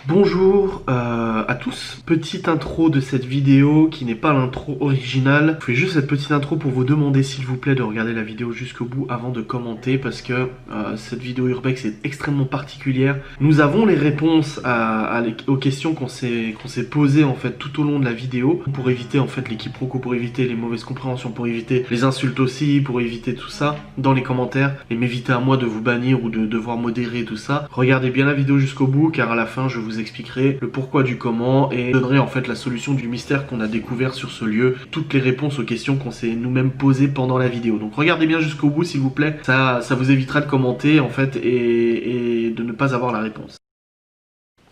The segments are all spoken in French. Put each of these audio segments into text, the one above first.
Bonjour à tous, petite intro de cette vidéo qui n'est pas l'intro originale. Je fais juste cette petite intro pour vous demander s'il vous plaît de regarder la vidéo jusqu'au bout avant de commenter parce que cette vidéo Urbex est extrêmement particulière. Nous avons les réponses aux questions qu'on s'est posées en fait tout au long de la vidéo pour éviter en fait les quiproquos, pour éviter les mauvaises compréhensions, pour éviter les insultes aussi, pour éviter tout ça dans les commentaires et m'éviter à moi de vous bannir ou de devoir modérer tout ça. Regardez bien la vidéo jusqu'au bout car à la fin je vous expliquerai le pourquoi du comment et donnerai en fait la solution du mystère qu'on a découvert sur ce lieu, toutes les réponses aux questions qu'on s'est nous-mêmes posées pendant la vidéo. Donc regardez bien jusqu'au bout s'il vous plaît, ça vous évitera de commenter en fait et de ne pas avoir la réponse.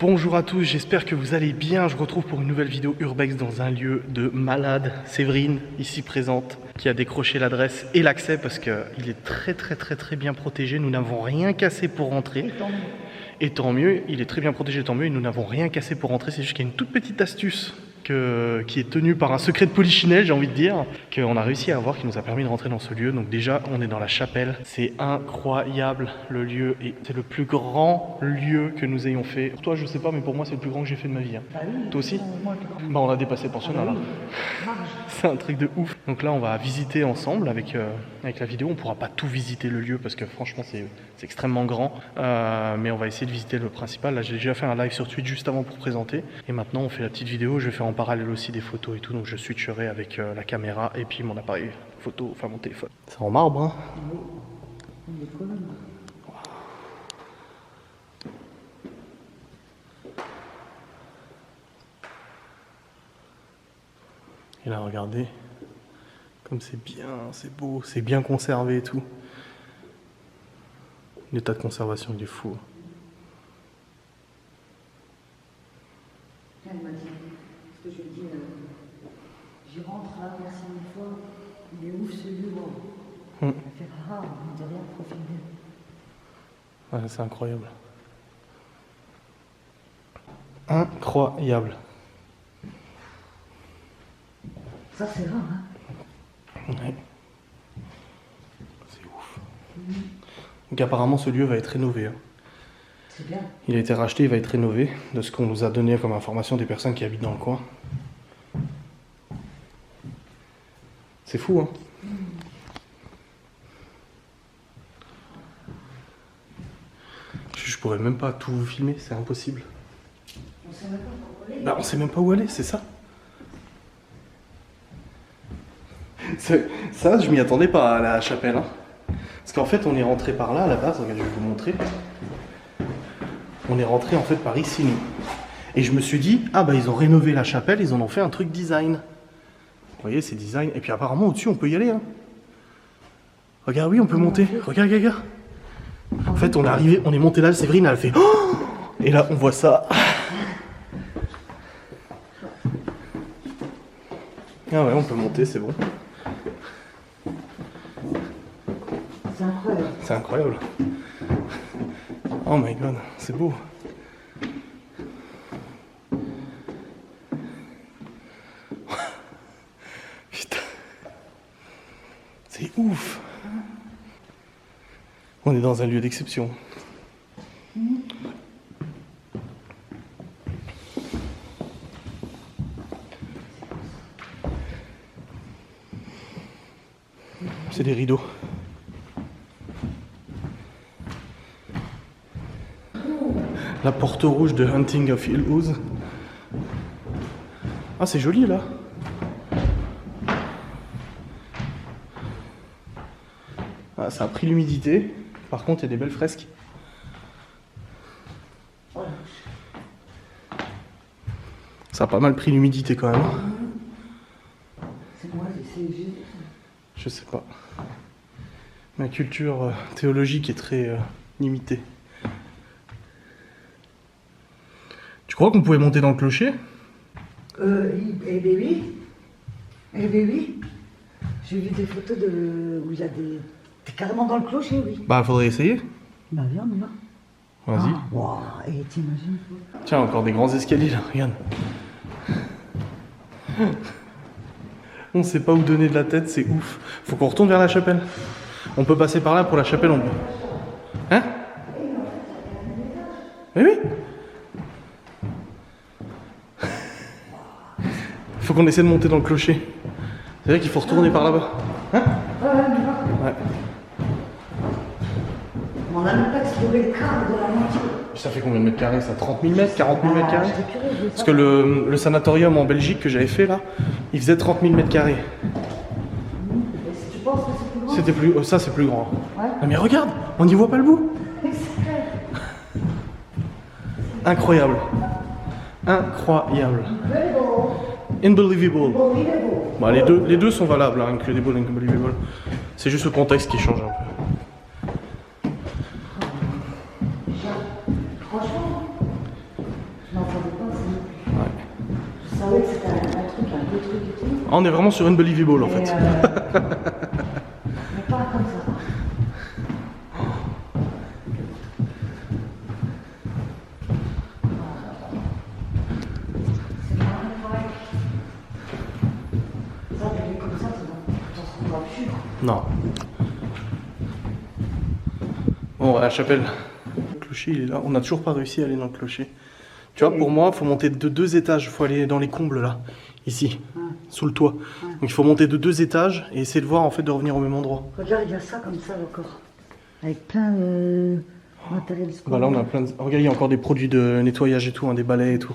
Bonjour à tous, j'espère que vous allez bien. Je retrouve pour une nouvelle vidéo Urbex dans un lieu de malade. Séverine, ici présente, qui a décroché l'adresse et l'accès parce qu'il est très bien protégé. Nous n'avons rien cassé pour rentrer. Et tant mieux, il est très bien protégé, tant mieux, et nous n'avons rien cassé pour rentrer. C'est juste qu'il y a une toute petite astuce qui est tenue par un secret de polichinelle, j'ai envie de dire, qu'on a réussi à avoir, qui nous a permis de rentrer dans ce lieu. Donc déjà, on est dans la chapelle. C'est incroyable, le lieu. Et c'est le plus grand lieu que nous ayons fait. Pour toi, je sais pas, mais pour moi, c'est le plus grand que j'ai fait de ma vie. Hein. Bah oui, toi aussi moi, bah, on a dépassé le pensionnat, là. Large. C'est un truc de ouf. Donc là, on va visiter ensemble avec la vidéo. On pourra pas tout visiter le lieu parce que franchement, c'est extrêmement grand. Mais on va essayer de visiter le principal. Là, j'ai déjà fait un live sur Twitch juste avant pour présenter. Et maintenant, on fait la petite vidéo. Je vais faire en parallèle aussi des photos et tout. Donc je switcherai avec la caméra et puis mon appareil photo, enfin mon téléphone. C'est en marbre, hein. Il est colonne. Et là, regardez, comme c'est bien, c'est beau, c'est bien conservé et tout. L'état de conservation, il est fou. Elle m'a dit, parce que je lui ai dit, j'y rentre là, merci une fois, il est ouf ce lieu. Elle fait, on ne dit rien, profite bien. Ouais, c'est incroyable. Incroyable. Ça, c'est rare, hein. Ouais. C'est ouf. Donc apparemment, ce lieu va être rénové. Hein. C'est bien. Il a été racheté, il va être rénové, de ce qu'on nous a donné comme information des personnes qui habitent dans le coin. C'est fou, hein. Je pourrais même pas tout vous filmer, c'est impossible. On sait même pas où aller. Bah, on sait même pas où aller, c'est ça. Ça, je m'y attendais pas à la chapelle. Hein. Parce qu'en fait, on est rentré par là à la base. Regardez, je vais vous montrer. On est rentré en fait par ici, nous. Et je me suis dit, ah bah ils ont rénové la chapelle, ils en ont fait un truc design. Vous voyez, c'est design. Et puis apparemment, au-dessus, on peut y aller. Hein. Regarde, oui, on peut monter. Regarde, regarde. En fait, on est arrivé, on est monté là, Séverine, elle a fait oh. Et là, on voit ça. Ah ouais, on peut monter, c'est bon. C'est incroyable. C'est incroyable. Oh my god, c'est beau. Putain. C'est ouf. On est dans un lieu d'exception. C'est des rideaux. La porte rouge de Hunting of Hill House. Ah, c'est joli là. Ah, ça a pris l'humidité. Par contre, il y a des belles fresques. Ça a pas mal pris l'humidité quand même. C'est moi, Je sais pas. Ma culture théologique est très limitée. Tu crois qu'on pouvait monter dans le clocher? Eh ben oui. Eh ben oui. J'ai vu des photos où il y a des... T'es carrément dans le clocher, oui. Bah, faudrait essayer. Bah viens, on y va. Vas-y. Waouh, et t'imagines? Tiens, encore des grands escaliers là, regarde. On sait pas où donner de la tête, c'est ouf. Faut qu'on retourne vers la chapelle. On peut passer par là pour la chapelle, on peut. Hein? Mais oui. Faut qu'on essaie de monter dans le clocher. C'est vrai qu'il faut retourner par là-bas. Hein? Ouais. On a même pas exploré le cadre de la moitié. Ça fait combien de mètres carrés ça? 30 000 mètres? 40 000 mètres carrés? Parce que le sanatorium en Belgique que j'avais fait là, il faisait 30 000 mètres carrés. Tu penses que c'est plus grand? C'était plus... ça c'est plus grand. Ouais. Non mais regarde, on n'y voit pas le bout. Incroyable. Incroyable. Unbelievable. Bah, les deux sont valables, hein, incredible, unbelievable. C'est juste le contexte qui change un peu. Franchement, je n'entendais pas ça. Ouais. Je savais que c'était un truc, un beau truc et tout. Ah, on est vraiment sur unbelievable en fait. Mais pas comme ça. Non. Bon, à la chapelle. Le clocher, il est là. On n'a toujours pas réussi à aller dans le clocher. Tu vois, pour moi, il faut monter de 2 étages. Il faut aller dans les combles, là. Ici, sous le toit. Donc, il faut monter de 2 étages et essayer de voir, en fait, de revenir au même endroit. Regarde, il y a ça comme ça encore. Avec plein de matériel scolaire. Bah là, on a plein de... Regarde, il y a encore des produits de nettoyage et tout, hein, des balais et tout.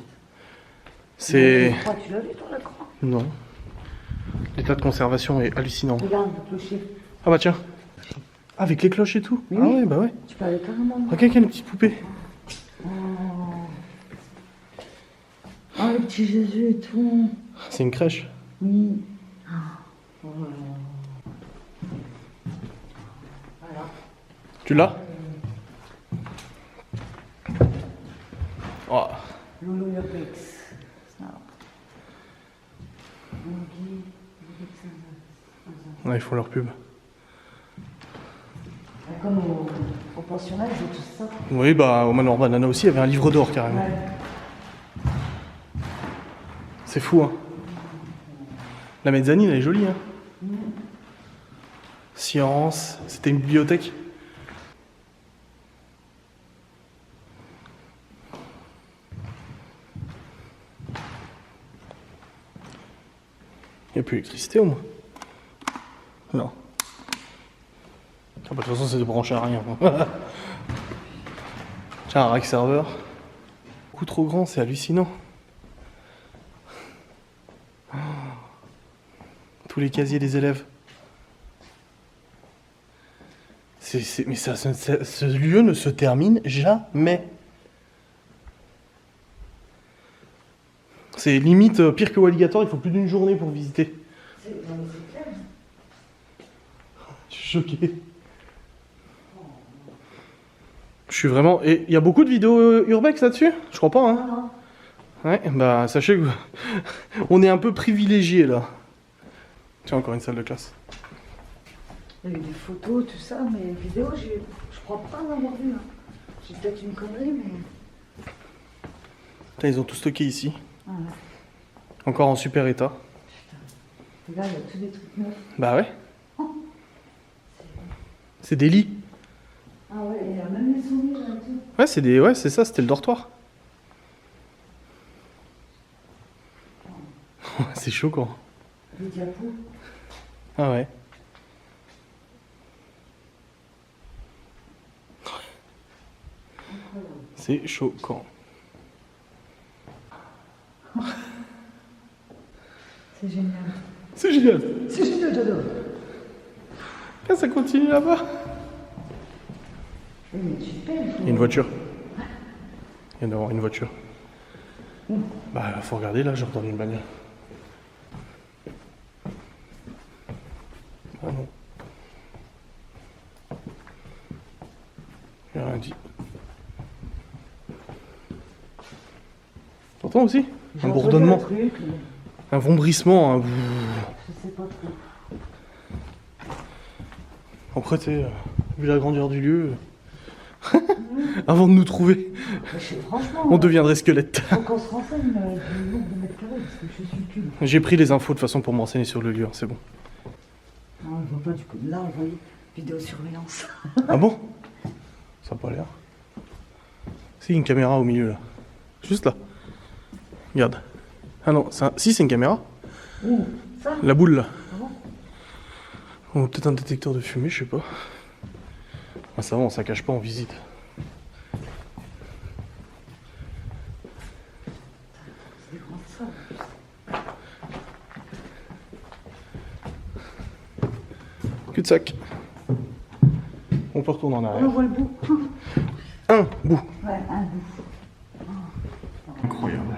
C'est... Tu l'as vu, toi, la croix? Non. L'état de conservation est hallucinant. Regarde le clocher. Ah bah tiens. Avec les cloches et tout. Oui. Ah ouais, bah ouais. Tu peux aller carrément. Regarde, il y a les petites poupées. Oh, le petit Jésus et tout. C'est une crèche. Oui. Oh. Voilà. Tu l'as? Oh. Loulou Urbex. Ouais, ils font leur pub. Comme au pensionnat, ils ont tout ça. Oui, bah au Manoir Banana aussi, il y avait un livre d'or carrément. Ouais. C'est fou, hein. La mezzanine, elle est jolie, hein. Science, c'était une bibliothèque. Il n'y a plus d'électricité au moins? Non. Ah bah, de toute façon, c'est de brancher à rien. Tiens, un rack serveur. Beaucoup trop grand, c'est hallucinant. Tous les casiers des élèves. Mais ça, ce lieu ne se termine jamais. C'est limite pire que Walligator, il faut plus d'une journée pour visiter. C'est clair. Je suis choqué. Je suis vraiment... Et il y a beaucoup de vidéos urbex là-dessus? Je crois pas, hein? Non. Ouais, bah sachez que on est un peu privilégiés là. Tiens, encore une salle de classe. Il y a eu des photos, tout ça, mais vidéos, je crois pas en avoir vu. Hein. J'ai peut-être une connerie, mais... Putain, ils ont tout stocké ici. Ah ouais. Encore en super état. Putain. Là, il y a tous des trucs neufs. Bah ouais. C'est des lits. Ah ouais, il y a même les souvenirs là et tout. Ouais, c'est des... ouais, c'est ça, c'était le dortoir. C'est choquant. Les diapos. Ah ouais. C'est choquant. C'est génial. C'est génial. C'est génial, j'adore. Ah, ça continue là-bas. Oui, mais super. Il y a une voiture. Il vient d'avoir une voiture. Bah, faut regarder là, j'ai entendu une bagnole. Ah non. J'ai rien dit. T'entends aussi? Un bourdonnement. Un vombrissement. Un... Je sais pas trop. Après, tu sais, vu la grandeur du lieu, avant de nous trouver, Franchement, on deviendrait squelette. faut qu'on se renseigne du nombre de mètres carrés, parce que je suis le cul. J'ai pris les infos de façon pour me renseigner sur le lieu, hein, c'est bon. Non, je vois pas du coup. Là, on voyait vidéosurveillance. Ah bon? Ça n'a pas l'air. Si, une caméra au milieu là. Juste là. Regarde. Ah non, si c'est une caméra. Ouh, ça? La boule là. Ah bon? Oh, peut-être un détecteur de fumée, je sais pas. Ah, ça va, on cache pas en visite. C'est des grandes salles. Cul-de-sac. On peut retourner en On arrière. voit le bout. Un bout. Ouais, un bout. Incroyable.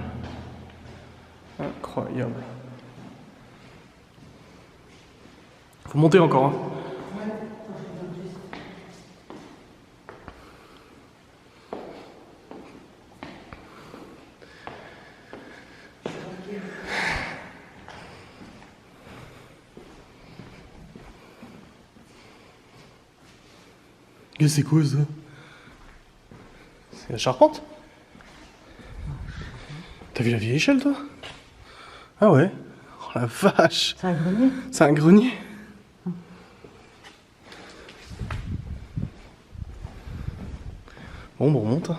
Incroyable. Faut monter encore, hein. Qu'est-ce que c'est quoi ça? C'est la charpente? T'as vu la vieille échelle toi? Ah ouais? Oh la vache! C'est un grenier? C'est un grenier? Bon, on remonte.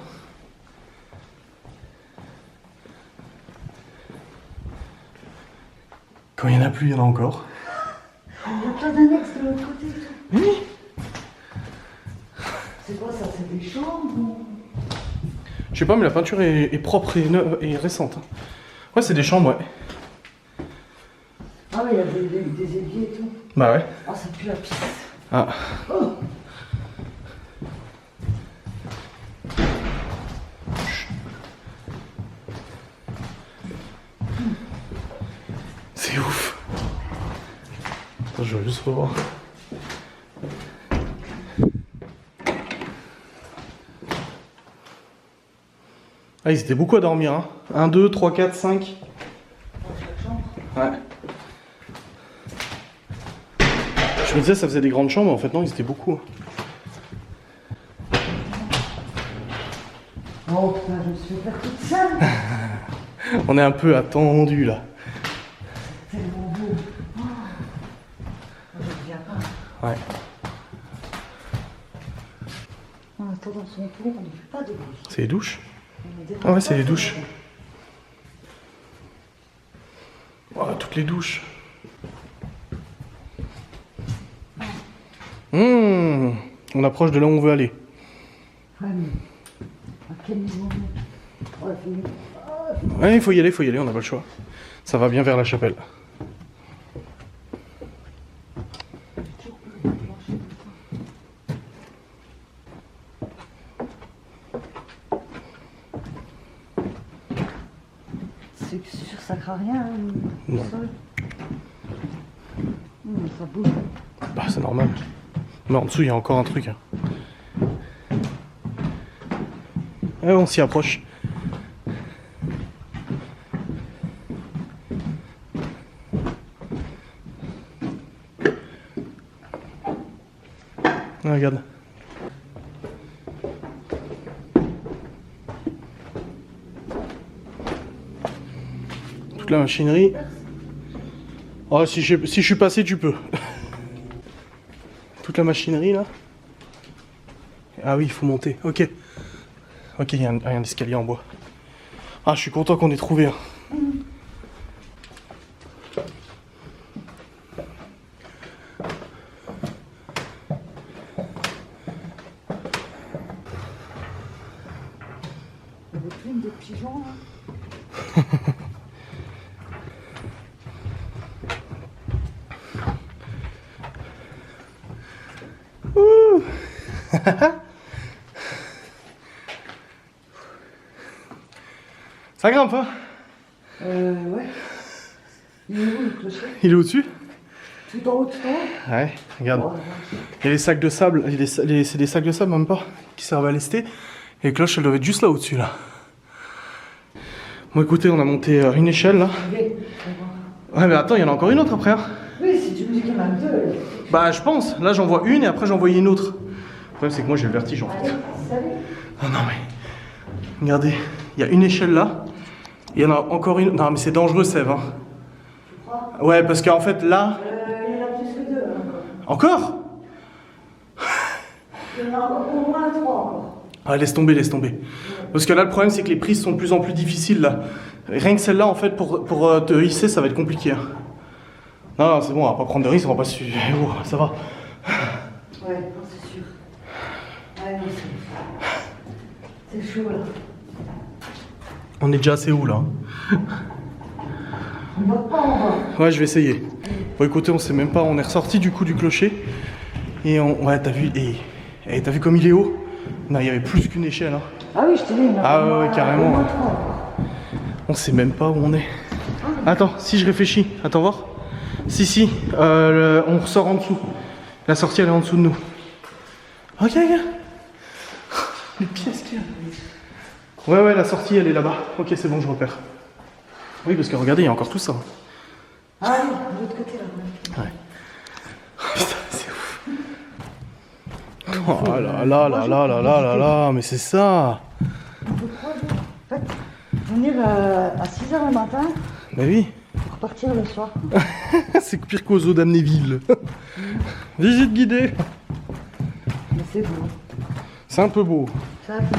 Quand il n'y en a plus, il y en a encore. Il y a plein d'annexes de l'autre côté. Oui. C'est quoi ça? C'est des chambres ou... Je sais pas, mais la peinture est propre et récente. Ouais, c'est des chambres, ouais. Ah oui, il y a des éviers et tout. Bah ouais. Ah, ça pue la pisse. Ah. Oh. C'est ouf. Attends, je vais juste revoir. Ah, ils étaient beaucoup à dormir, hein. 1, 2, 3, 4, 5. Dans chaque chambre. Ouais. Je me disais, ça faisait des grandes chambres, en fait, non, ils étaient beaucoup. Oh putain, je me suis fait faire toute seule. On est un peu attendu là. Tellement beau. Oh. Je ne reviens pas. Ouais. En attendant son tour, on ne fait pas de bruit. C'est les douches? On ne dérange Ah ouais, pas c'est les son douches. tour. Oh, toutes les douches. On approche de là où on veut aller. Ouais, mais à quel niveau on est? Ouais, fini. Ouais, il faut y aller, on n'a pas le choix. Ça va bien vers la chapelle. C'est sûr, ça craint rien, hein, le Non. sol. Ça bouge. Bah, c'est normal. Mais en dessous, il y a encore un truc. Hein. Ouais, on s'y approche. Ah, regarde. Toute la machinerie. Oh, si je suis passé, tu peux. Toute la machinerie là. Ah oui, il faut monter. Ok. Ok, il y a un escalier en bois. Ah, je suis content qu'on ait trouvé un. Il y avait plein de pigeons là. Ça grimpe, hein? Ouais. Il est où le clocher? Il est au-dessus? Tout en haut, tout en haut? Ouais, regarde. Oh, Il y a les sacs de sable, c'est des sacs de sable même pas, qui servent à lester. Et les cloches, elles doivent être juste là au-dessus, là. Bon, écoutez, on a monté une échelle, là. ouais. Ouais, mais attends, il y en a encore une autre après, hein. Oui, si tu me dis qu'il y en a deux. Bah, je pense. Là, j'en vois une et après, j'en voyais une autre. Le problème, c'est que moi, j'ai le vertige, en fait. Allez, salut. Oh non, mais... Regardez, il y a une échelle là. Il y en a encore une... Non, mais c'est dangereux, Sèvres. Hein. Tu crois? Ouais, parce qu'en fait, là... Il y en a plus que deux. Hein. Encore? Il y en a au moins trois encore. Ah, laisse tomber, laisse tomber. Parce que là, le problème, c'est que les prises sont de plus en plus difficiles, là. Rien que celle-là, en fait, pour te hisser, ça va être compliqué. Hein. Non, c'est bon, on va pas prendre de risques, on va pas se... Oh, ça va. Ouais, non, c'est sûr. Ouais, non, c'est chaud là. On est déjà assez haut là. On va pas en bas. Ouais, je vais essayer. Bon, écoutez, on sait même pas, on est ressorti du coup du clocher. Et on... Ouais, t'as vu, t'as vu comme il est haut? Non, il y avait plus qu'une échelle. Hein. Ah oui, je te dis, il y en a Ah au ouais, moins carrément. 3. On sait même pas où on est. Attends, si je réfléchis, attends voir. Si, on ressort en dessous. La sortie elle est en dessous de nous. Ok, regarde. Les pièces qu'il y a. Ouais, la sortie elle est là-bas. Ok, c'est bon, je repère. Oui, parce que regardez, il y a encore tout ça. Ah oui, de l'autre côté là. Ouais. Oh, putain, c'est ouf. Oh là là là là là là là là, mais c'est ça. On peut 3 jours. En fait, venir à 6h le matin Bah oui. pour repartir le soir. C'est pire qu'aux eaux d'Amnéville. Visite guidée. Mais c'est beau. C'est un peu beau. Ça a fait.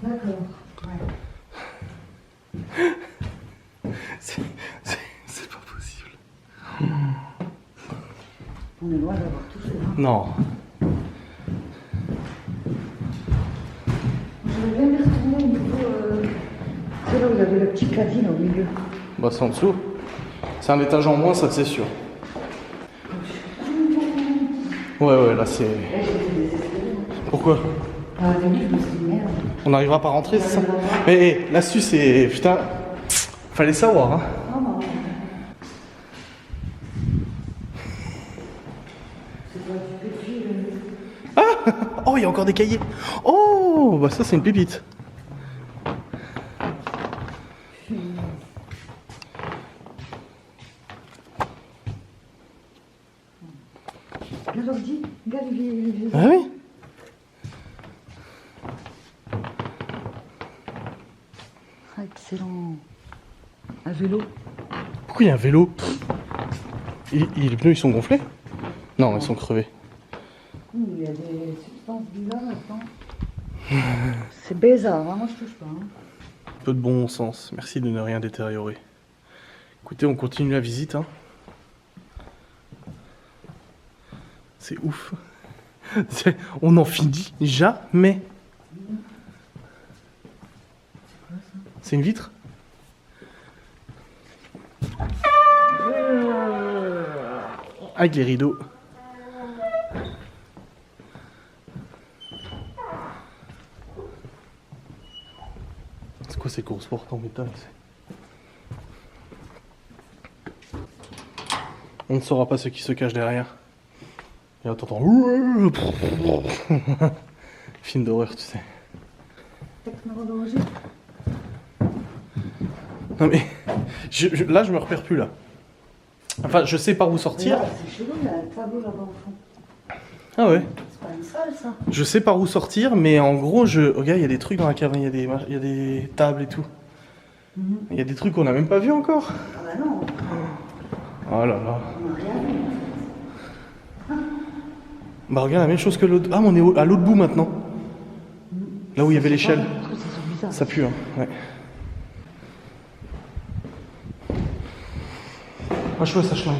D'accord. Ouais. C'est pas possible. On est loin d'avoir tout fait. Hein. Non. J'aurais bien aimé retourner au niveau. C'est là où il y avait le petit caddie là, au milieu. Bah c'est en dessous. C'est un étage en moins, ça c'est sûr. Ouais, là c'est... Pourquoi? Ah, au début, je me suis dit merde. On n'arrivera pas à rentrer, c'est ça? Mais l'astuce c'est... Putain... Fallait savoir, hein. Non, non. C'est pas du pétri. Oh, il y a encore des cahiers. Oh, bah ça c'est une pépite. Regarde l'ordi, regarde les vieux. Ah oui. Ah, excellent. Un vélo. Pourquoi il y a un vélo? Les pneus ils sont gonflés? Non, ils sont crevés. Il y a des substances bizarres là-dedans. C'est bizarre, hein, moi je touche pas. Hein. Un peu de bon sens. Merci de ne rien détériorer. Écoutez, on continue la visite. Hein. C'est ouf. On n'en finit jamais. C'est une vitre? Avec les rideaux. C'est quoi ces grosses portes en métal? On ne saura pas ce qui se cache derrière. Et là t'entends... Film d'horreur, tu sais. Technologie. Non mais... là je me repère plus là. Enfin je sais par où sortir. Là, c'est chelou, il y a un tableau là-bas au fond. Ah ouais. C'est pas une salle ça. Je sais par où sortir, mais en gros, regarde, il y a des trucs dans la cave, il y a des tables et tout. Il y a des trucs qu'on n'a même pas vu encore. Ah bah non, Oh là là. on n'a rien vu. Bah regarde, la même chose que l'autre. Ah, mais on est à l'autre bout maintenant. Là où il y avait l'échelle. C'est bizarre. Ça pue, hein. Ouais. Ah, je vois ça, chlingue.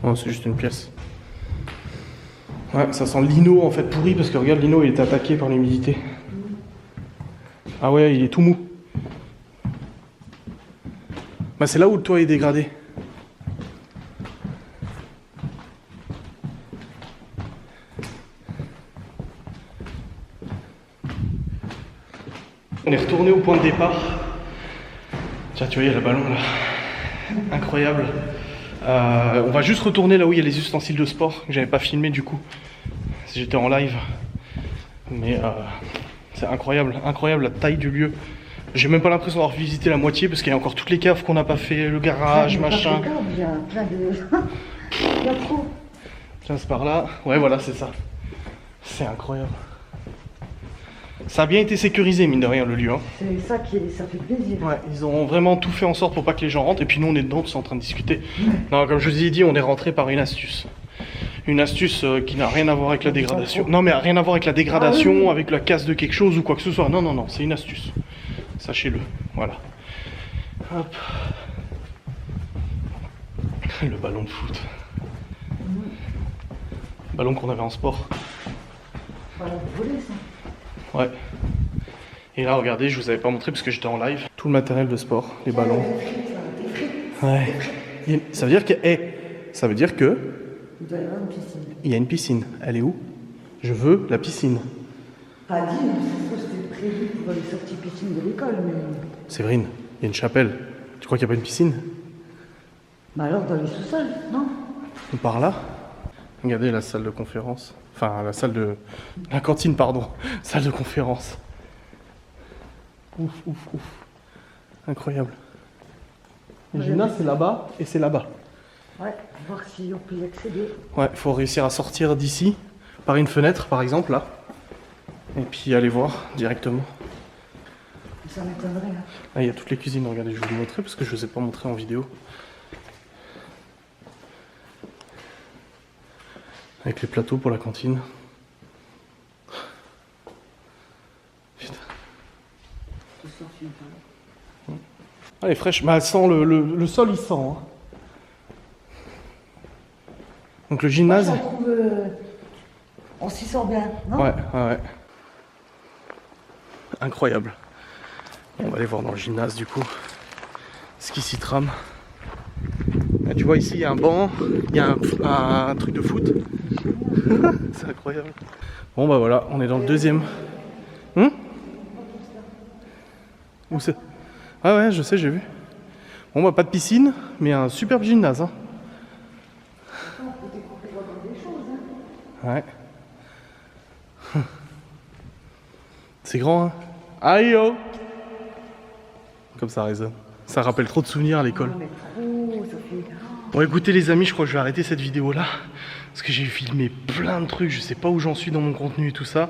Oh, c'est juste une pièce. Ouais, ça sent l'ino en fait pourri parce que regarde, l'ino il est attaqué par l'humidité. Ah ouais, il est tout mou. Bah c'est là où le toit est dégradé. On est retourné au point de départ. Tiens, tu vois, il y a le ballon là. Incroyable. On va juste retourner là où il y a les ustensiles de sport que j'avais pas filmé du coup. J'étais en live. Mais c'est incroyable, incroyable la taille du lieu. J'ai même pas l'impression d'avoir visité la moitié parce qu'il y a encore toutes les caves qu'on n'a pas fait, le garage, machin. Il y a plein de... Il y a trop. Tiens, c'est par là. Ouais, voilà, c'est ça. C'est incroyable. Ça a bien été sécurisé, mine de rien, le lieu. Hein. C'est ça ça fait plaisir. Ouais, ils ont vraiment tout fait en sorte pour pas que les gens rentrent. Et puis nous, on est dedans, tous en train de discuter. Non, comme je vous ai dit, on est rentré par une astuce. Une astuce qui n'a rien à voir avec la dégradation. Non, mais rien à voir avec la dégradation, avec la casse de quelque chose ou quoi que ce soit. Non, non, non, c'est une astuce. Sachez-le. Voilà. Hop. Le ballon de foot. Ballon qu'on avait en sport. Voilà, vous volez ça. Ouais. Et là, regardez, je vous avais pas montré parce que j'étais en live. Tout le matériel de sport, les ballons. Ouais. Ça veut dire que... ça veut dire que... Il doit y avoir une piscine. Il y a une piscine. Elle est où? Je veux la piscine. Pas dit, mais c'était prévu pour les sorties piscine de l'école, mais... Séverine, il y a une chapelle. Tu crois qu'il n'y a pas une piscine? Bah alors dans les sous-sols, non? Par là? Regardez la salle de conférence. Enfin, la salle de... La cantine, pardon. Salle de conférence. Ouf, ouf, ouf. Incroyable. Le gymnase, c'est là-bas et c'est là-bas. Ouais, voir si on peut y accéder. Ouais, il faut réussir à sortir d'ici, par une fenêtre, par exemple, là. Et puis aller voir directement. Ça m'étonnerait. Hein. Ah, il y a toutes les cuisines. Regardez, je vais vous montrer parce que je ne vous ai pas montré en vidéo. Avec les plateaux pour la cantine. Putain. Elle est fraîche, mais elle sent le sol, il sent. Hein. Donc le gymnase. Moi, je trouve, on s'y sent bien, non? Ouais, ouais, ouais. Incroyable. On va aller voir dans le gymnase du coup. Ce qui s'y trame. Là, tu vois ici, il y a un banc, il y a un truc de foot. C'est incroyable. Bon bah voilà, on est dans le deuxième. Où c'est? Ah ouais, je sais, j'ai vu. Bon bah pas de piscine, mais un superbe gymnase. Hein. Ouais. C'est grand, hein. Aïe oh. Comme ça résonne. Ça rappelle trop de souvenirs à l'école. Bon écoutez les amis, je crois que je vais arrêter cette vidéo là. Parce que j'ai filmé plein de trucs, je sais pas où j'en suis dans mon contenu et tout ça.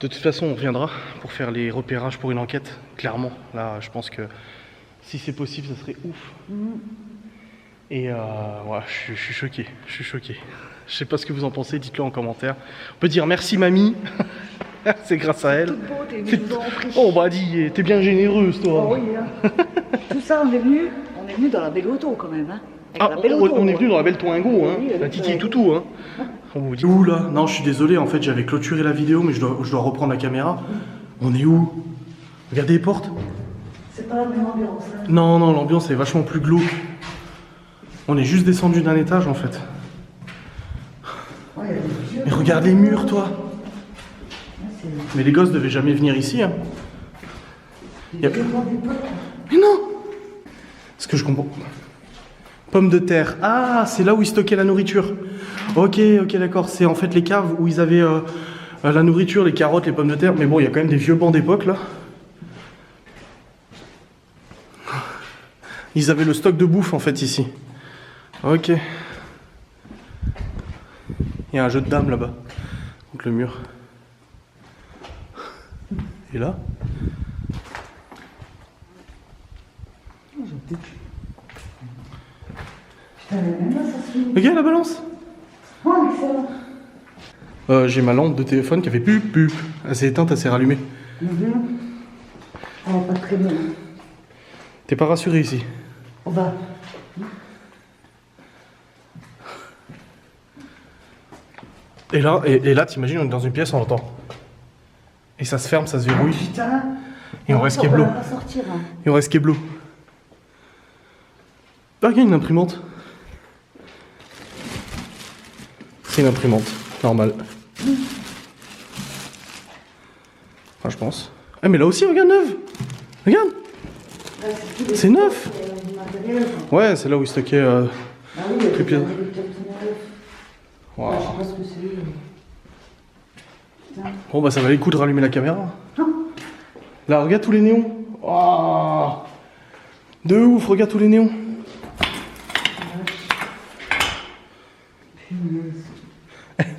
De toute façon on reviendra pour faire les repérages pour une enquête, clairement. Là je pense que si c'est possible ça serait ouf. Et ouais, je suis choqué, je sais pas ce que vous en pensez, dites-le en commentaire. On peut dire merci mamie, c'est grâce à elle. Oh bah dis, t'es bien généreuse toi. Oh, oui, hein. Tout ça on est venu dans la belle auto quand même. Hein. Ah, on est venu dans la belle Twingo, hein, oui, la Titi et Toutou. Hein. On vous dit où là? Non, je suis désolé, en fait j'avais clôturé la vidéo, mais je dois reprendre la caméra. On est où? Regardez les portes. C'est pas la même ambiance. Hein. Non, non, l'ambiance est vachement plus glauque. On est juste descendu d'un étage en fait. Ouais, mais regarde les murs, toi. Mais les gosses devaient jamais venir ici. Hein. Mais non. Ce que je comprends. Pommes de terre. Ah, c'est là où ils stockaient la nourriture. Ok, d'accord. C'est en fait les caves où ils avaient la nourriture, les carottes, les pommes de terre. Mais bon, il y a quand même des vieux bancs d'époque là. Ils avaient le stock de bouffe en fait ici. Ok. Il y a un jeu de dames là-bas. Donc le mur. Et là? Regarde la balance. Oh, excellent. J'ai ma lampe de téléphone qui avait pup. Elle s'est éteinte, elle s'est rallumée. Oh, pas très bien. T'es pas rassuré ici? On va. Et là, t'imagines, on est dans une pièce, on entend. Et ça se ferme, ça se verrouille. Putain. Et on reste kéblo. Hein. Et on reste kéblo. Ah, il y a une imprimante. C'est une imprimante, normale. Enfin, je pense. Ah, mais là aussi, regarde, neuve. Regarde. C'est neuf. Ouais, c'est là où ils stockaient les pièces. Wow. Bon, bah, ça valait le coup de rallumer la caméra. Là, regarde tous les néons. Wow. De ouf, regarde tous les néons.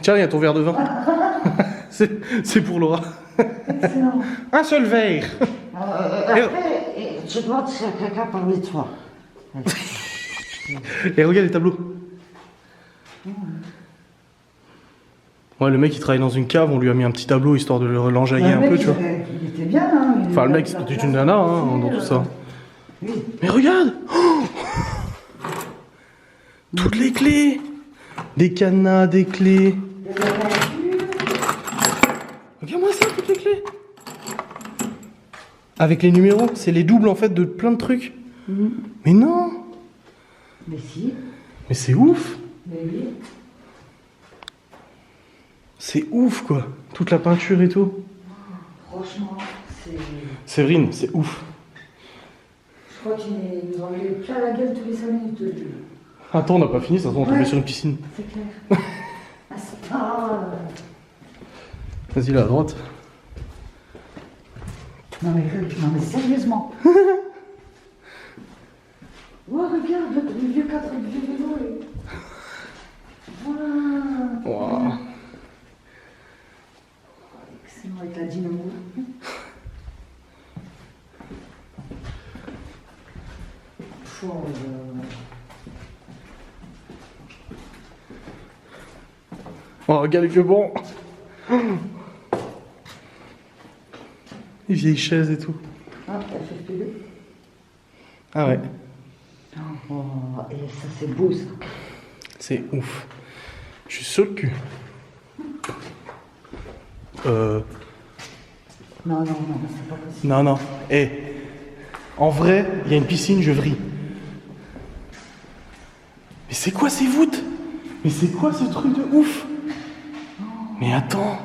Tiens, il y a ton verre de vin. C'est pour Laura. Un seul verre. Après, je demande si quelqu'un parle de toi. Et regarde les tableaux. Ouais, le mec il travaille dans une cave, on lui a mis un petit tableau histoire de le l'enjailler un peu, tu vois. Il était bien, hein. Enfin, le mec, c'était une nana, hein, dans tout ça. Oui. Mais regarde, oh, toutes les clés. Des cadenas, des clés. Regarde-moi ça, toutes les clés. Avec les numéros, c'est les doubles en fait de plein de trucs. Mais non. Mais si. Mais c'est ouf. Mais oui. C'est ouf quoi, toute la peinture et tout. Franchement, c'est... Séverine, c'est ouf. Je crois qu'ils nous ont enlevé plein la gueule tous les 5 minutes. Attends, on n'a pas fini, ça se trouve on tombait sur une piscine. C'est clair. Ah, c'est pas... Vas-y là, à droite. Non mais sérieusement. Oh, regarde, le vieux vélo. Voilà. Wow. Excellent avec la dynamo. Oh, regarde les vieux bancs. Les vieilles chaises et tout. Ah, FFPD. Ah ouais. Oh, et ça c'est beau ça. C'est ouf. Je suis sur le cul. Non, c'est pas possible. Non. Eh. En vrai, il y a une piscine, je vrille. Mais c'est quoi ces voûtes? Mais c'est quoi ce truc de ouf? Mais attends.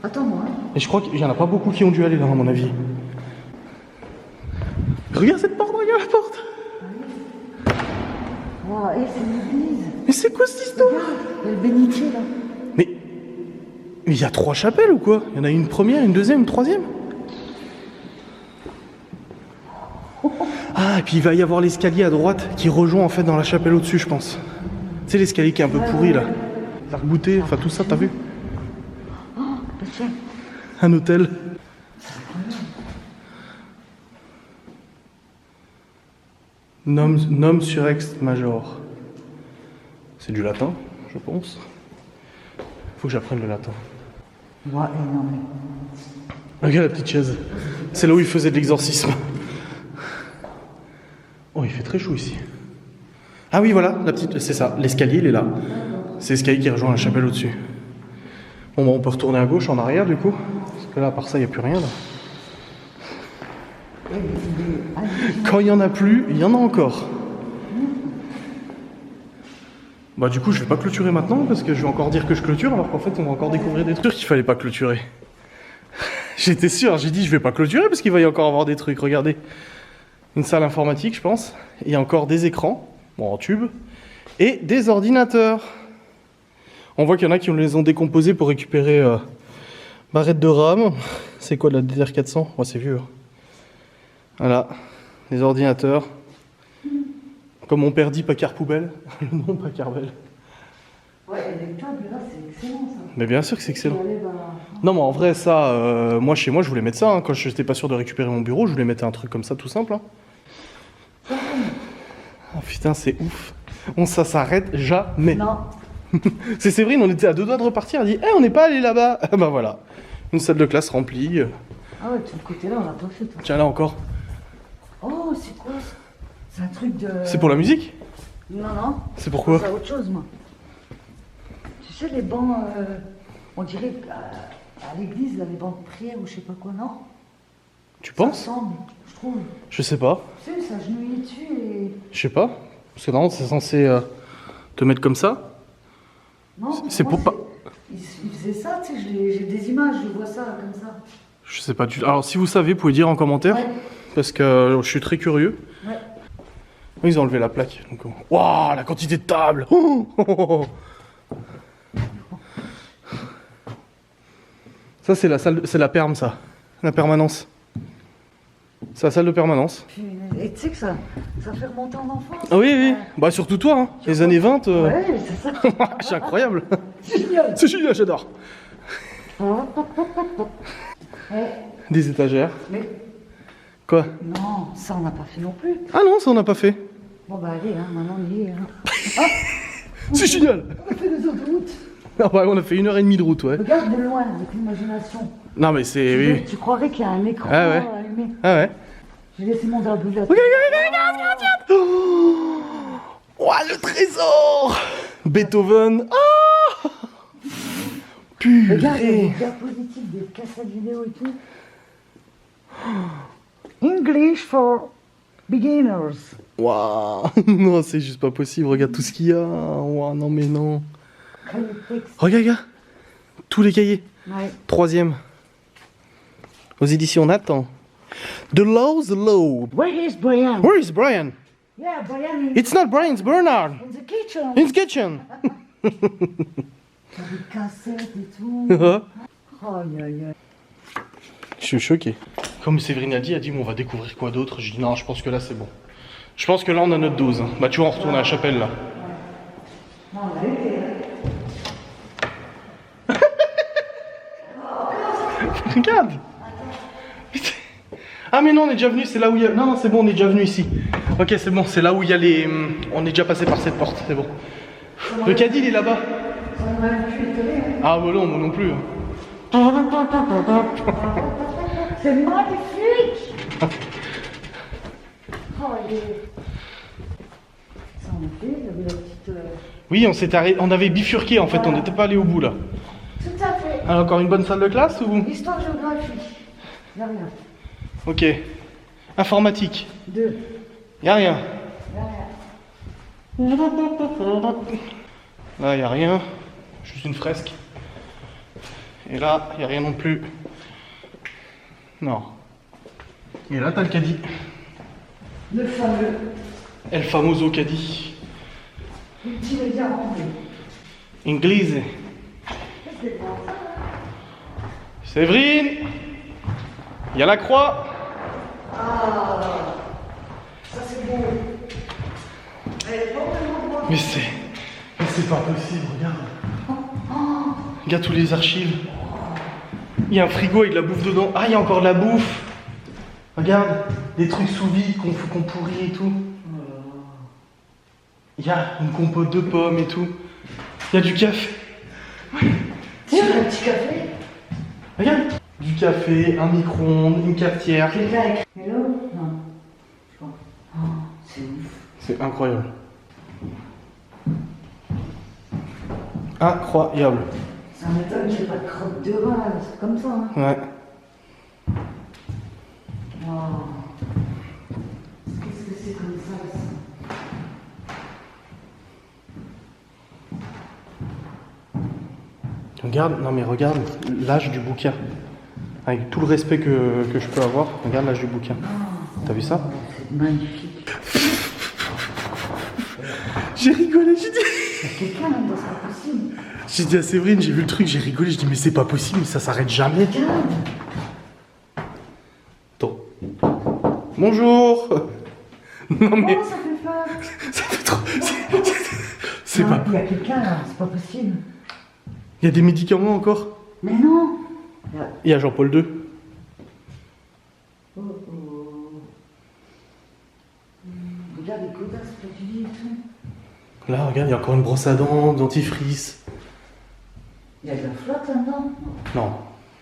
Attends-moi. Et je crois qu'il y en a pas beaucoup qui ont dû aller là, à mon avis. Regarde cette porte, regarde la porte. Wow, c'est une église. Mais c'est quoi cette histoire? Il y a le bénitier là. Mais il y a 3 chapelles ou quoi? Il y en a une première, une deuxième, une troisième? Ah, et puis il va y avoir l'escalier à droite qui rejoint en fait dans la chapelle au-dessus, je pense. Tu sais, l'escalier qui est un peu pourri là. L'arc-bouté, enfin tout ça, t'as vu? Oh, tiens. Un hôtel. Nom sur ex major. C'est du latin, je pense. Faut que j'apprenne le latin. Ouais, non mais... Regarde la petite chaise. C'est là où il faisait de l'exorcisme. Oh, il fait très chaud ici. Ah oui, voilà, la petite, c'est ça. L'escalier, il est là. C'est l'escalier qui rejoint la chapelle au-dessus. Bon, on peut retourner à gauche, en arrière, du coup. Parce que là, à part ça, il n'y a plus rien. Là. Quand il n'y en a plus, il y en a encore. Bah du coup, je vais pas clôturer maintenant, parce que je vais encore dire que je clôture, alors qu'en fait, on va encore découvrir des trucs qu'il fallait pas clôturer. J'étais sûr, j'ai dit je vais pas clôturer, parce qu'il va y encore avoir des trucs. Regardez. Une salle informatique, je pense. Il y a encore des écrans, bon, en tube, et des ordinateurs. On voit qu'il y en a qui les ont décomposés pour récupérer barrettes de RAM. C'est quoi de la DDR400? Oh, c'est vieux. Voilà, des ordinateurs. Comme mon père dit, Packard poubelle. Le nom Packard belle. Ouais, et les tables là, c'est excellent ça. Mais bien sûr que c'est excellent. Non, mais en vrai, ça, moi chez moi, je voulais mettre ça. Hein. Quand je n'étais pas sûr de récupérer mon bureau, je voulais mettre un truc comme ça, tout simple. Hein. Oh putain, c'est ouf. Ça s'arrête jamais. Non. C'est Séverine, on était à 2 doigts de repartir. Elle dit, on n'est pas allé là-bas. Bah voilà, une salle de classe remplie. Ah ouais, tout le côté là, on l'a pas fait. Toi. Tiens, là encore. Oh, c'est quoi ça? C'est un truc de... C'est pour la musique? Non. C'est pourquoi? C'est autre chose, moi. Tu sais, les bancs, on dirait à l'église, là, les bancs de prière ou je sais pas quoi, non? Tu penses? Ça ressemble, je trouve. Je sais pas. Tu sais, ça genouillait dessus et... Je sais pas. Parce que normalement, c'est censé te mettre comme ça. Non, c'est pour pas... Il faisait ça, tu sais, j'ai des images, je vois ça comme ça. Je sais pas du tout. Alors, si vous savez, vous pouvez dire en commentaire. Ouais. Parce que je suis très curieux. Ouais. Ils ont enlevé la plaque. Waouh, la quantité de tables. Oh. Ça, c'est la salle, c'est la perme, ça. La permanence. C'est la salle de permanence. Et tu sais que ça fait remonter en enfance. Ah oui. Bah, surtout toi, hein. Les années 20. Ouais, c'est ça. C'est incroyable. C'est génial. C'est génial, j'adore. Ouais. Des étagères. Mais Quoi? non, ça on n'a pas fait non plus. Ah non, ça on n'a pas fait. Bon bah allez, hein, maintenant on y est. Hein. C'est génial. On a fait les autoroutes. Ah bah, on a fait 1h30 de route, ouais. Regarde de loin, avec l'imagination. Non mais c'est... Oui. Tu croirais qu'il y a un écran Ah ouais. allumé. Ah ouais. J'ai laissé mon drap bleu là. Regarde. Oh, le trésor. Beethoven. Ah. Regarde, il y a des Purée. diapositives, des cassettes vidéo et tout. English for beginners. Waouh. Non, c'est juste pas possible. Regarde tout ce qu'il y a. Waouh, non mais non. Regarde. Tous les cahiers. Ouais. 3e. Aux éditions Nathan. The Law. Where is Brian? Where is Brian? Yeah, Brian is It's not Brian, it's Bernard. in the kitchen. In the kitchen. T'as des cassettes et tout. Oh, aïe. Je suis choqué. Comme Séverine a dit, bon, on va découvrir quoi d'autre. Je dis non, je pense que là c'est bon. Je pense que là on a notre dose. Bah tu vois, on retourne à la chapelle là. Non, on a été, hein. Regarde. Ah mais non, on est déjà venu, c'est là où il y a... Non, c'est bon, on est déjà venu ici. Ok, c'est bon, c'est là où il y a les... On est déjà passé par cette porte, c'est bon. Le caddie, il est là-bas. Ça m'aurait pu étonner, hein. Ah bah non, moi non plus. C'est magnifique. Oh, il est... Ça en a fait, il y avait la petite... Oui, on s'est arrêté, on avait bifurqué en fait, on n'était pas allé au bout là. Tout à fait. Alors, encore une bonne salle de classe ou... Histoire géographie. Y'a rien. Ok. Informatique. 2. Y a rien. Y'a rien. Là, y a rien. Juste une fresque. Et là, y a rien non plus. Non. Et là, t'as le caddie. Le fameux. El famoso caddie. Multimédia anglais. Inglise. C'est bon. Séverine. Y a la croix. Ah, ça c'est beau. Mais c'est pas possible, regarde. Regarde tous les archives. Il y a un frigo avec de la bouffe dedans. Ah, il y a encore de la bouffe. Regarde, des trucs sous vide qu'on pourrit et tout. Il y a une compote de pommes et tout. Il y a du café. Tiens, un petit café. Regarde. Du café, un micro-ondes, une cafetière. Quelqu'un a écrit hello? Non. Je crois. Oh, c'est ouf. C'est incroyable. Incroyable. Ça m'étonne qu'il n'y ait pas de crotte de rat, c'est comme ça. Hein. Ouais. Oh. Qu'est-ce que c'est comme ça, ça? Regarde, non mais regarde l'âge du bouquin. Avec tout le respect que je peux avoir, regarde l'âge du bouquin. T'as vu ça? C'est magnifique. J'ai rigolé, j'ai dit... Il y a quelqu'un là-dedans, c'est pas possible. J'ai dit à Séverine, j'ai vu le truc, j'ai rigolé, j'ai dit mais c'est pas possible, ça s'arrête jamais. Regarde. Attends. Bonjour. Non mais... Oh, ça fait peur. Ça fait trop... C'est Non, pas... il y a quelqu'un là, c'est pas possible. Il y a des médicaments encore? Mais non. Il y a Jean-Paul II. Oh, oh. Regarde les godasses, spatuli et tout. Là, regarde, il y a encore une brosse à dents, dentifrice. Il y a de la flotte là-dedans. Non,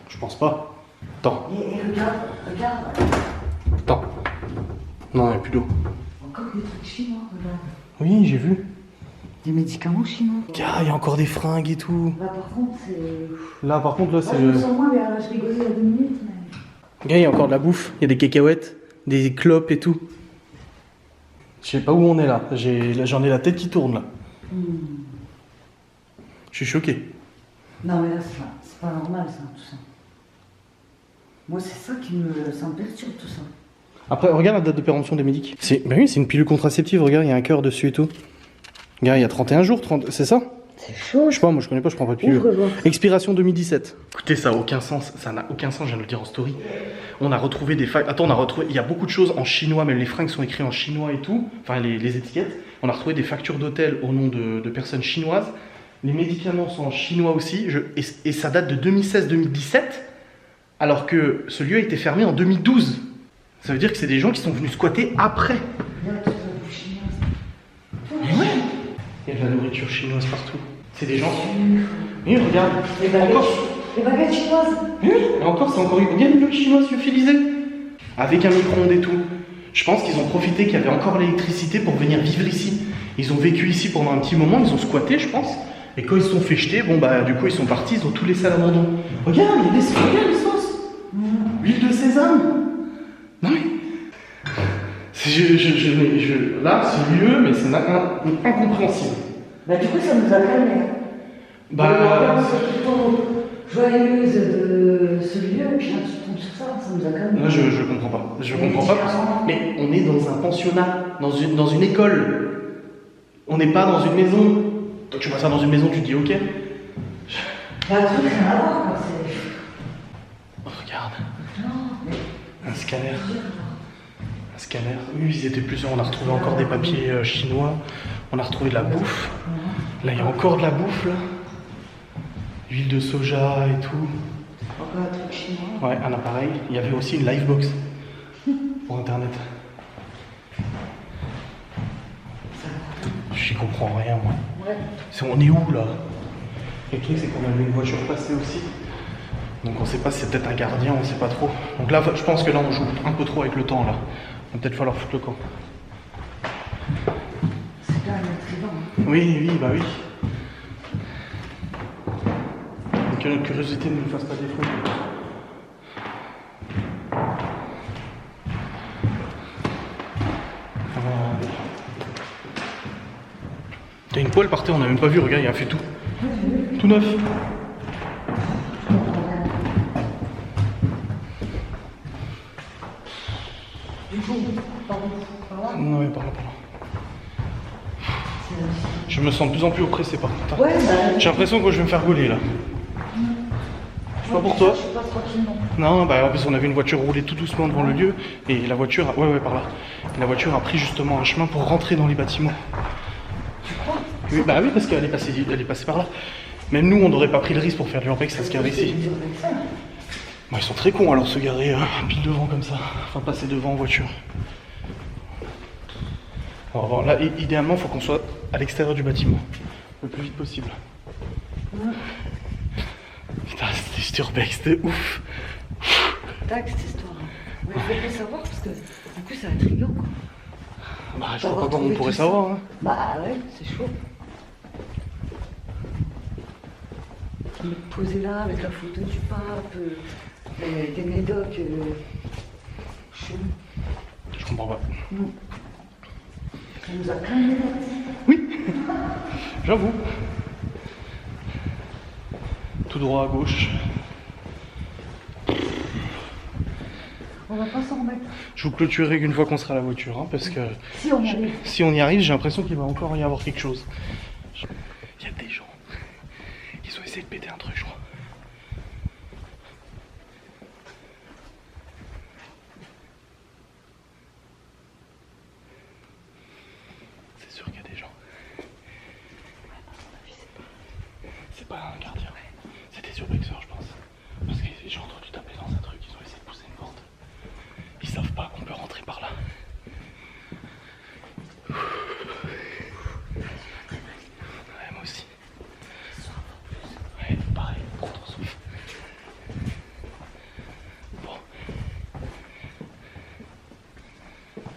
je pense pas. Attends, Et regarde. attends. Non, il n'y a plus d'eau. Encore des trucs chinois, regarde. Oui, j'ai vu. Des médicaments chinois. Ah, il y a encore des fringues et tout. Là par contre, c'est... Là, par contre, là, c'est... Je me sens moins bien, je rigolais il y a 2 minutes, mais... Regarde, il y a encore de la bouffe. Il y a des cacahuètes, des clopes et tout. Je sais pas où on est là. J'en ai la tête qui tourne là. Je suis choqué. Non mais là, c'est pas normal ça, tout ça. Moi, c'est ça qui ça me perturbe, tout ça. Après, regarde la date de péremption des médics. Bah oui, c'est une pilule contraceptive. Regarde, il y a un cœur dessus et tout. Regarde, il y a 31 jours, c'est ça? C'est chaud. Je sais pas, moi je connais pas, je prends pas de pilule. Ouvre, voir. Expiration 2017. Écoutez, ça a aucun sens, ça n'a aucun sens, je viens de le dire en story. On a retrouvé des factures. Attends, on a retrouvé. Il y a beaucoup de choses en chinois, même les fringues sont écrites en chinois et tout. Enfin, les étiquettes. On a retrouvé des factures d'hôtel au nom de personnes chinoises. Les médicaments sont en chinois aussi. Et ça date de 2016-2017, alors que ce lieu a été fermé en 2012. Ça veut dire que c'est des gens qui sont venus squatter après. Regarde toute la bouffe chinoise. Mais ouais. Il y a de la nourriture chinoise partout. C'est des gens. Oui, regarde. Les baguettes chinoises. Oui, et encore, c'est encore une baguette chinoise lyophilisée. Avec un micro-ondes et tout. Je pense qu'ils ont profité qu'il y avait encore l'électricité pour venir vivre ici. Ils ont vécu ici pendant un petit moment, ils ont squatté, je pense. Et quand ils se sont fait jeter, bon bah du coup ils sont partis, ils ont tout laissé à l'abandon. Regarde, il y a des regarde les sauces. Huile de sésame. Non mais... Là, ce lieu, mais c'est incompréhensible. Bah du coup, ça nous a calmé. Bah... Joyeuse de ce lieu, et puis là, tu tombes sur ça, ça nous a calmé. Moi, je comprends pas. Je comprends pas. Mais on est dans un pensionnat, dans une école. On n'est pas dans une maison. Toi, tu vois ça dans une maison, tu te dis ok. Bah, le truc, rien à voir, quoi. Oh, regarde. Non, mais... Un scanner. Un scanner. Oui, ils étaient plusieurs. On a retrouvé encore des papiers chinois. On a retrouvé de la bouffe. Là, il y a encore de la bouffe, là. Huile de soja et tout. Encore un truc chinois. Ouais, un appareil. Il y avait aussi une livebox pour internet. J'y comprends rien, moi. Ouais. On est où, là? Et le truc, c'est qu'on a vu une voiture passer aussi. Donc on sait pas si c'est peut-être un gardien, on sait pas trop. Donc là, je pense que là, on joue un peu trop avec le temps, là. Il va peut-être falloir foutre le camp. C'est quand même intriguant. Oui, bah oui. Que notre curiosité ne nous fasse pas défaut. T'as une poêle par terre, on n'a même pas vu, regarde, il a fait tout. Tout neuf. Du coup, par là. Non, mais par là. Je me sens de plus en plus oppressé par contre. Ouais, bah... J'ai l'impression que je vais me faire gauler là. Pas pour toi. Je passe tranquillement. Non, bah en plus on avait une voiture roulée tout doucement devant le lieu et la voiture, ouais par là. La voiture a pris justement un chemin pour rentrer dans les bâtiments. Tu crois? Oui, bah oui, parce qu'elle est passée par là. Même nous, on n'aurait pas pris le risque pour faire du l'urbex à se garer ici. Bon, ils sont très cons alors se garer pile devant comme ça, enfin passer devant en voiture. Alors, bon, là, idéalement, il faut qu'on soit à l'extérieur du bâtiment, le plus vite possible. Putain, c'était urbex, c'était ouf. Tac, cette histoire. Mais il faut le savoir parce que du coup, c'est intriguant quoi. Bah, je crois pas comment on pourrait savoir. Hein. Bah ouais, c'est chaud. Me poser là avec la photo du pape, des médocs. Chaud. Je comprends pas. Ça nous a calmé là. Oui, j'avoue. Tout droit à gauche. On va pas s'en remettre. Je vous clôturerai une fois qu'on sera à la voiture, hein, parce que Si on y arrive. si on y arrive, j'ai l'impression qu'il va encore y avoir quelque chose. Il y a des gens. Ils ont essayé de péter un truc, je crois. C'est sûr qu'il y a des gens. C'est pas un gardien. C'est des urbexeurs, je pense. Parce que j'ai entendu taper dans un truc, ils ont essayé de pousser une porte. Ils savent pas qu'on peut rentrer par là. Ouais, moi aussi. Ouais, pareil, prends ton souffle. Bon.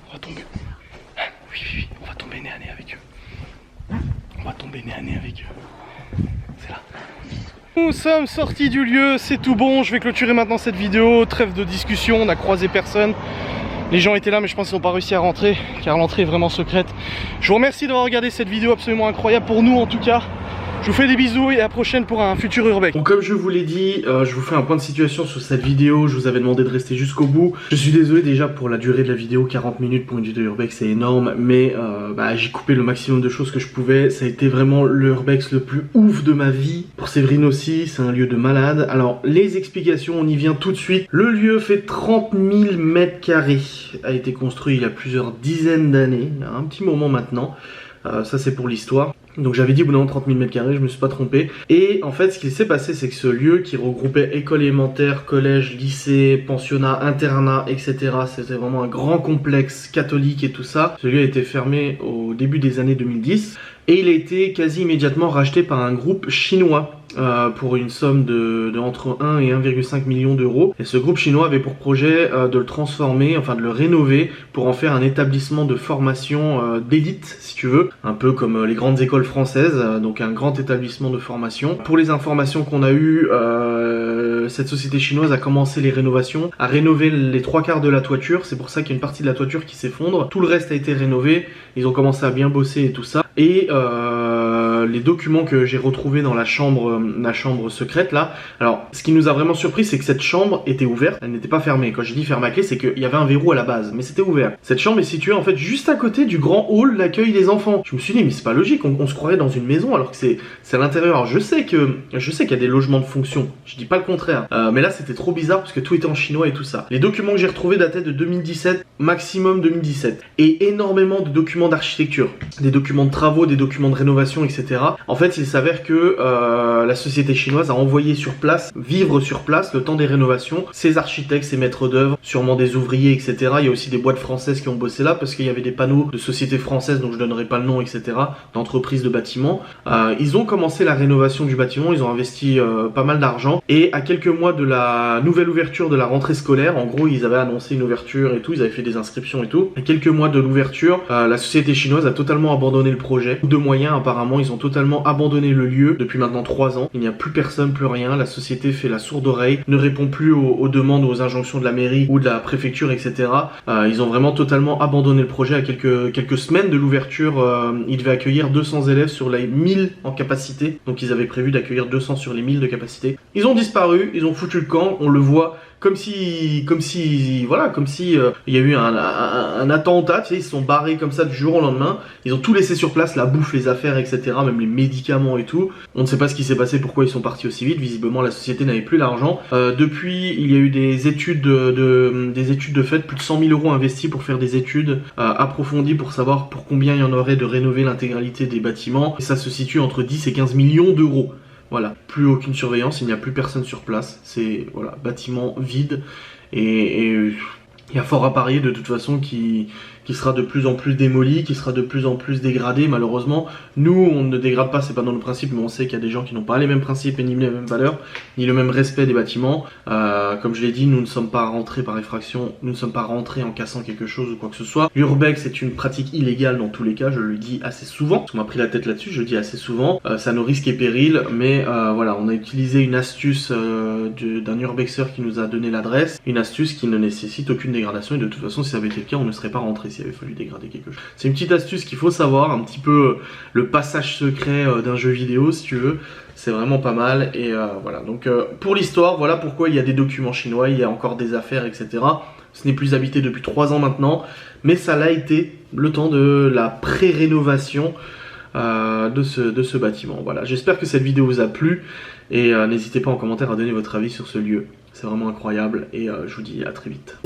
On va tomber. Oui, on va tomber nez à nez avec eux. On va tomber nez à nez avec eux. C'est là. Nous sommes sortis du lieu, c'est tout bon. Je vais clôturer maintenant cette vidéo. Trêve de discussion, on n'a croisé personne. Les gens étaient là mais je pense qu'ils n'ont pas réussi à rentrer car l'entrée est vraiment secrète. Je vous remercie d'avoir regardé cette vidéo absolument incroyable pour nous en tout cas. Je vous fais des bisous et à la prochaine pour un futur urbex. Bon, comme je vous l'ai dit, je vous fais un point de situation sur cette vidéo. Je vous avais demandé de rester jusqu'au bout. Je suis désolé déjà pour la durée de la vidéo, 40 minutes pour une vidéo urbex c'est énorme. Mais j'ai coupé le maximum de choses que je pouvais. Ça a été vraiment l'urbex le plus ouf de ma vie. Pour Séverine aussi, c'est un lieu de malade. Alors les explications, on y vient tout de suite. Le lieu fait 30 000 mètres carrés. A été construit il y a plusieurs dizaines d'années. Il y a un petit moment maintenant. Ça c'est pour l'histoire. Donc j'avais dit au bout d'un moment 30 000 mètres carrés, je me suis pas trompé. Et en fait ce qui s'est passé c'est que ce lieu qui regroupait école élémentaire, collège, lycée, pensionnat, internat, etc. C'était vraiment un grand complexe catholique et tout ça. Ce lieu a été fermé au début des années 2010. et il a été quasi immédiatement racheté par un groupe chinois pour une somme de entre 1 et 1,5 million d'euros. Et ce groupe chinois avait pour projet de le transformer, enfin de le rénover pour en faire un établissement de formation d'élite, si tu veux, un peu comme les grandes écoles françaises, donc un grand établissement de formation. Pour les informations qu'on a eues, cette société chinoise a commencé les rénovations, a rénové les 3/4 de la toiture, c'est pour ça qu'il y a une partie de la toiture qui s'effondre. Tout le reste a été rénové, ils ont commencé à bien bosser et tout ça. Et les documents que j'ai retrouvés dans la chambre secrète là, alors ce qui nous a vraiment surpris, c'est que cette chambre était ouverte, elle n'était pas fermée. Quand j'ai dit fermée à clé, c'est qu'il y avait un verrou à la base, mais c'était ouvert. Cette chambre est située en fait juste à côté du grand hall d'accueil des enfants. Je me suis dit mais c'est pas logique, on se croirait dans une maison alors que c'est à l'intérieur. Alors je sais qu'il y a des logements de fonction, je dis pas le contraire, mais là c'était trop bizarre parce que tout était en chinois et tout ça. Les documents que j'ai retrouvés dataient de 2017, maximum 2017, et énormément de documents d'architecture, des documents de travaux, des documents de rénovation, etc. En fait, il s'avère que la société chinoise a envoyé sur place, vivre sur place, le temps des rénovations, ses architectes, ses maîtres d'œuvre, sûrement des ouvriers, etc. Il y a aussi des boîtes françaises qui ont bossé là parce qu'il y avait des panneaux de sociétés françaises, dont je donnerai pas le nom, etc., d'entreprises de bâtiments. Ils ont commencé la rénovation du bâtiment, ils ont investi pas mal d'argent, et à quelques mois de la nouvelle ouverture de la rentrée scolaire, en gros, ils avaient annoncé une ouverture et tout, ils avaient fait des inscriptions et tout. À quelques mois de l'ouverture, la société chinoise a totalement abandonné le projet. De moyens, apparemment, ils ont totalement abandonné le lieu depuis maintenant 3 ans. Il n'y a plus personne, plus rien. La société fait la sourde oreille, ne répond plus aux demandes, aux injonctions de la mairie ou de la préfecture, etc. Ils ont vraiment totalement abandonné le projet. À quelques semaines de l'ouverture, ils devaient accueillir 200 élèves sur les 1000 en capacité. Donc ils avaient prévu d'accueillir 200 sur les 1000 de capacité. Ils ont disparu, ils ont foutu le camp, on le voit. Comme si il y a eu un attentat, tu sais, ils se sont barrés comme ça du jour au lendemain. Ils ont tout laissé sur place, la bouffe, les affaires, etc., même les médicaments et tout. On ne sait pas ce qui s'est passé, pourquoi ils sont partis aussi vite. Visiblement, la société n'avait plus l'argent. Depuis, il y a eu des études de fait, plus de 100 000 euros investis pour faire des études approfondies pour savoir pour combien il y en aurait de rénover l'intégralité des bâtiments. Et ça se situe entre 10 et 15 millions d'euros. Voilà, plus aucune surveillance, il n'y a plus personne sur place, c'est voilà, bâtiment vide et il y a fort à parier de toute façon qui sera de plus en plus démoli, qui sera de plus en plus dégradé malheureusement. Nous on ne dégrade pas, c'est pas dans nos principes, mais on sait qu'il y a des gens qui n'ont pas les mêmes principes et ni les mêmes valeurs, ni le même respect des bâtiments. Comme je l'ai dit, nous ne sommes pas rentrés par effraction, nous ne sommes pas rentrés en cassant quelque chose ou quoi que ce soit. L'urbex est une pratique illégale dans tous les cas, je le dis assez souvent, parce qu'on m'a pris la tête là-dessus, je le dis assez souvent, ça nous risque et péril, mais voilà, on a utilisé une astuce d'un urbexeur qui nous a donné l'adresse, une astuce qui ne nécessite aucune dégradation, et de toute façon si ça avait été le cas, on ne serait pas rentré s'il avait fallu dégrader quelque chose. C'est une petite astuce qu'il faut savoir, un petit peu le passage secret d'un jeu vidéo si tu veux. C'est vraiment pas mal et voilà. Donc pour l'histoire, voilà pourquoi il y a des documents chinois, il y a encore des affaires, etc. Ce n'est plus habité depuis 3 ans maintenant, mais ça l'a été le temps de la pré-rénovation de ce bâtiment. Voilà, j'espère que cette vidéo vous a plu et n'hésitez pas en commentaire à donner votre avis sur ce lieu. C'est vraiment incroyable et je vous dis à très vite.